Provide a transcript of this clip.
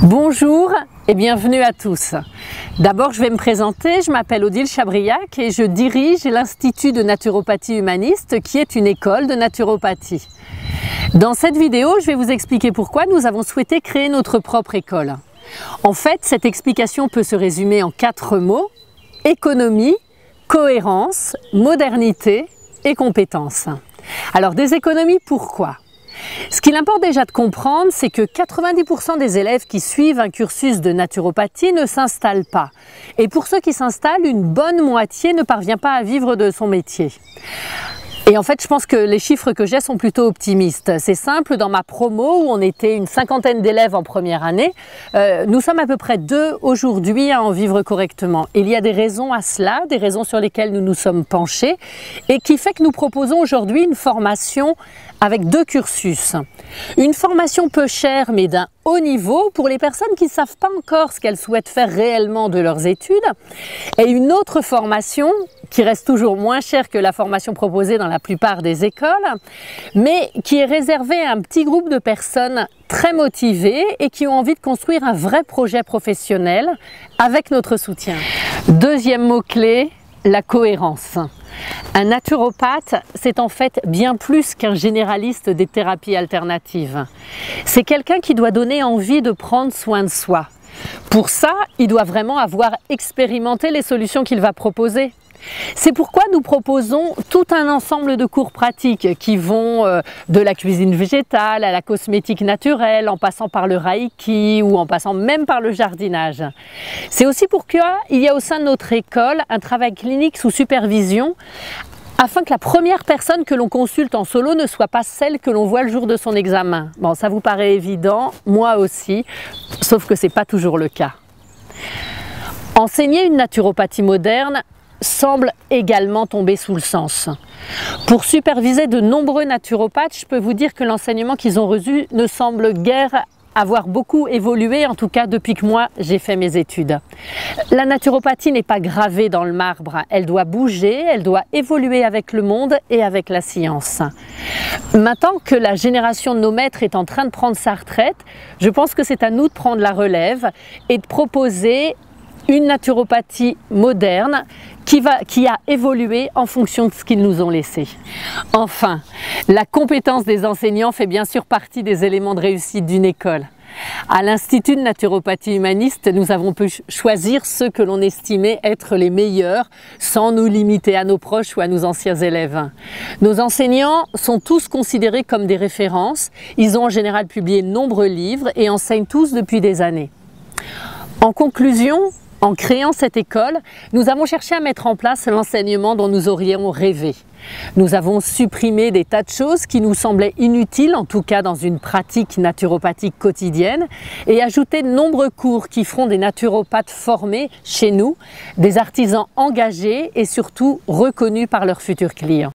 Bonjour et bienvenue à tous. D'abord, je vais me présenter, je m'appelle Odile Chabriac et je dirige l'Institut de naturopathie humaniste qui est une école de naturopathie. Dans cette vidéo, je vais vous expliquer pourquoi nous avons souhaité créer notre propre école. En fait, cette explication peut se résumer en 4 mots: économie, cohérence, modernité et compétences. Alors, des économies, pourquoi ? Ce qu'il importe déjà de comprendre, c'est que 90% des élèves qui suivent un cursus de naturopathie ne s'installent pas. Et pour ceux qui s'installent, une bonne moitié ne parvient pas à vivre de son métier. Et en fait, je pense que les chiffres que j'ai sont plutôt optimistes. C'est simple, dans ma promo, où on était une 50aine d'élèves en première année, nous sommes à peu près 2 aujourd'hui à en vivre correctement. Il y a des raisons à cela, des raisons sur lesquelles nous nous sommes penchés, et qui fait que nous proposons aujourd'hui une formation avec 2 cursus. Une formation peu chère, mais d'un haut niveau pour les personnes qui ne savent pas encore ce qu'elles souhaitent faire réellement de leurs études, et une autre formation qui reste toujours moins chère que la formation proposée dans la plupart des écoles, mais qui est réservée à un petit groupe de personnes très motivées et qui ont envie de construire un vrai projet professionnel avec notre soutien. Deuxième mot-clé, la cohérence. Un naturopathe, c'est en fait bien plus qu'un généraliste des thérapies alternatives. C'est quelqu'un qui doit donner envie de prendre soin de soi. Pour ça, il doit vraiment avoir expérimenté les solutions qu'il va proposer. C'est pourquoi nous proposons tout un ensemble de cours pratiques qui vont de la cuisine végétale à la cosmétique naturelle, en passant par le reiki ou en passant même par le jardinage. C'est aussi pourquoi il y a au sein de notre école un travail clinique sous supervision afin que la première personne que l'on consulte en solo ne soit pas celle que l'on voit le jour de son examen. Bon, ça vous paraît évident, moi aussi, sauf que ce n'est pas toujours le cas. Enseigner une naturopathie moderne semble également tomber sous le sens. Pour superviser de nombreux naturopathes, je peux vous dire que l'enseignement qu'ils ont reçu ne semble guère avoir beaucoup évolué, en tout cas depuis que moi j'ai fait mes études. La naturopathie n'est pas gravée dans le marbre, elle doit bouger, elle doit évoluer avec le monde et avec la science. Maintenant que la génération de nos maîtres est en train de prendre sa retraite, je pense que c'est à nous de prendre la relève et de proposer une naturopathie moderne qui a évolué en fonction de ce qu'ils nous ont laissé. Enfin, la compétence des enseignants fait bien sûr partie des éléments de réussite d'une école. À l'Institut de naturopathie humaniste, nous avons pu choisir ceux que l'on estimait être les meilleurs sans nous limiter à nos proches ou à nos anciens élèves. Nos enseignants sont tous considérés comme des références. Ils ont en général publié de nombreux livres et enseignent tous depuis des années. En conclusion, en créant cette école, nous avons cherché à mettre en place l'enseignement dont nous aurions rêvé. Nous avons supprimé des tas de choses qui nous semblaient inutiles, en tout cas dans une pratique naturopathique quotidienne, et ajouté de nombreux cours qui feront des naturopathes formés chez nous, des artisans engagés et surtout reconnus par leurs futurs clients.